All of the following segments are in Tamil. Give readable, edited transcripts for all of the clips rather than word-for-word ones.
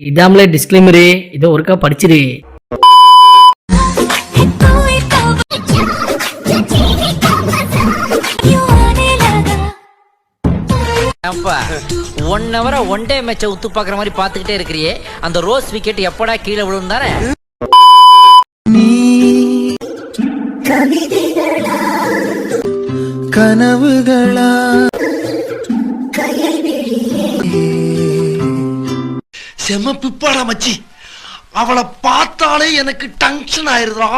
இதாமலே டிஸ்க்ளைமரு, இதை ஒருக்கா படிச்சிரு. ஒன் ஹவரா ஒன் டே மேட்ச உத்து பாக்குற மாதிரி பாத்துக்கிட்டே இருக்கிறியே, அந்த ரோஸ் விக்கெட் எப்படா கீழே விழும் தானே. கனவுகளா செம பிப்பாடா மச்சி, அவளை பார்த்தாலே எனக்கு டென்ஷன் ஆயிருதா.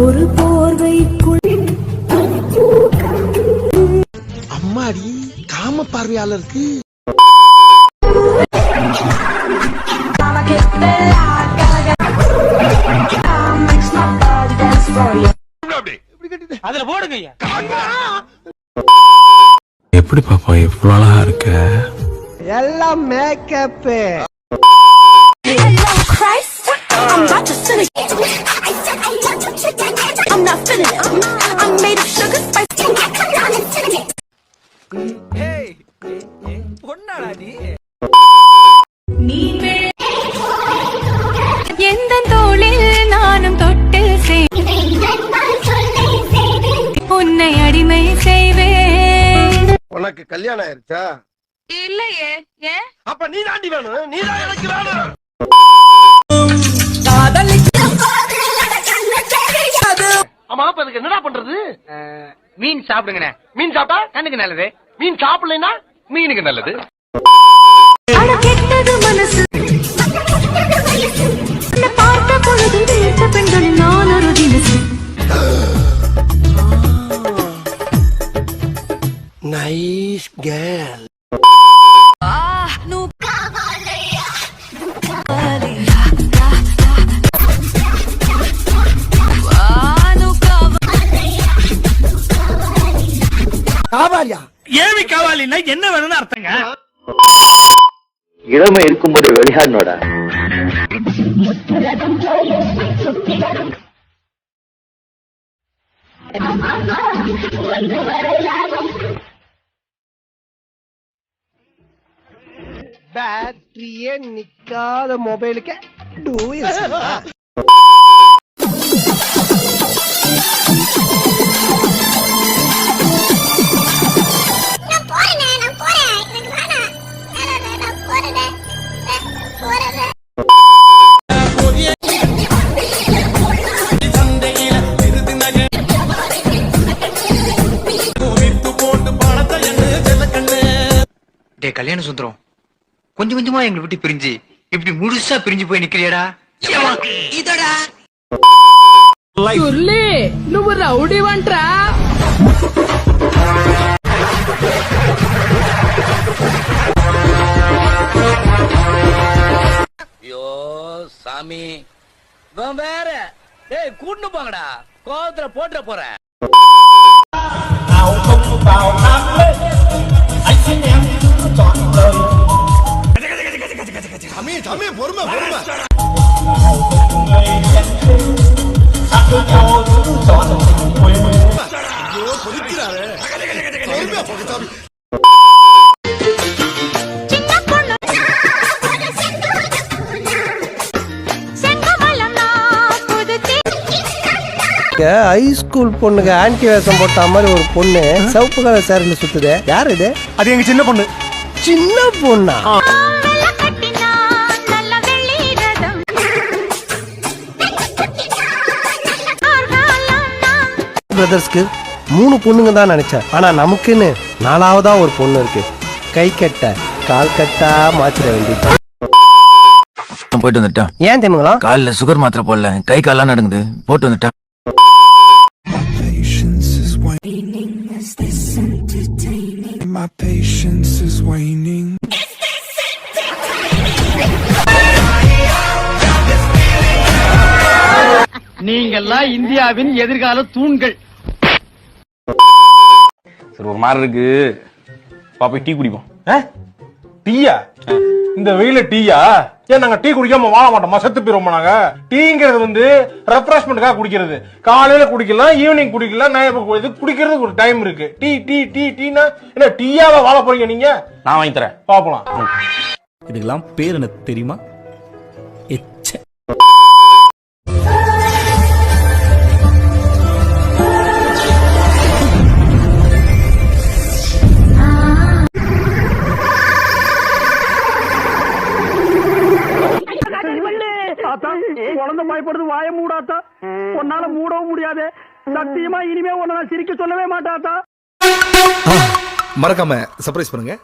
ஒரு போர்வைக்குள் அம்மாடி காம பார்வையாளருக்கு அதுல போடுங்க. எப்படி பாப்பா இவ்வளவு அழகா இருக்க? எல்லாம் மேக்கப். எந்த தோளில் நானும் தொட்டு உன்னை அடிமை செய்வேன். உனக்கு கல்யாணம் ஆயிருச்சா? இல்லையே. ஏன்? அப்ப நீ தாண்டி வேணும், நீ தான் எனக்கு வேணும். ஆமா, அப்ப அதுக்கு என்னடா பண்றது? மீன் சாப்பிடுங்கண்ணே. மீன் சாப்பிட்டா கண்ணுக்கு நல்லது, மீன் சாப்பிடலைன்னா மீனுக்கு நல்லது. அட கெட்டது மனசு உன்னை பார்த்த பொழுது வீட்டு பெண்கள் நான் ஒரு தினசு. Nice girl. காவாலியா? ஏவி காவாலின்னா என்ன வேணும்னு அர்த்தங்க. இளமை இருக்கும்போது வெளியாடனோடா. பேட்டரியே நிக்காத மொபைலுக்கு கல்யாண சுந்தரம், கொஞ்சம் கொஞ்சமா எங்களை விட்டு பிரிஞ்சு இப்படி முழுசா பிரிஞ்சு போய் நிக்கிறியடா. నువ్వు రౌడీ వంట్రా? ஐயோ சாமி, வேற கூட்டு போங்கடா, கோவத்துல போட்டுற போறேன். பொறுமை பொறுமை. ஹைஸ்கூல் பொண்ணுக்கு ஆன்டி வேஷம் போட்ட மாதிரி ஒரு பொண்ணு சிவப்பு கலர் சாரில சுத்துதே, யாரு இது? அது எங்க சின்ன பொண்ணு. சின்ன பொண்ணா? பிரதர்ஸ்க்கு 3 பொண்ணுங்க தான் நினைச்சேன், ஆனா நமக்குன்னு 4ஆவதா ஒரு பொண்ணு இருக்கு. கை கட்ட கால் கட்டா மாத்திர வேண்டியது. போயிட்டு வந்துட்டேன். ஏன் தெரியுங்களா? காலில் சுகர் மாத்திரை போடல, கை கால்லாம் நடங்குது, போட்டு வந்துட்டேன். My patience is waning. நீங்கெல்லாம் இந்தியாவின் எதிர்கால தூண்கள். சரி, ஒரு மாதிரி இருக்கு, பாப்பா டீ குடிப்போம். டீயா? இந்த வெயில டீயா? ஏன் நாங்க டீ குடிக்காம வாழ மாட்டோமா? செத்து போயிருவோம் நாங்க. டீங்கிறது வந்து ரெஃப்ரெஷ்மெண்ட்காக குடிக்கிறது. காலையில குடிக்கலாம், ஈவினிங் குடிக்கலாம், இது குடிக்கிறதுக்கு ஒரு டைம் இருக்கு. டீ டீ டீ டீனா என்ன டீயாவா வாழ போறீங்க நீங்க? நான் வாங்கி தரேன், பாப்பலாம். இதுக்கெல்லாம் பேர் என்ன தெரியுமா? எச்ச. குழந்தை பயப்படுது, வாய மூடாத்தா. உன்னால மூடவும் முடியாது. சத்தியமா இனிமே உன்னை நான் சிரிக்க சொல்லவே மாட்டாத்தா. மறக்காம சர்ப்ரைஸ் பண்ணுங்க.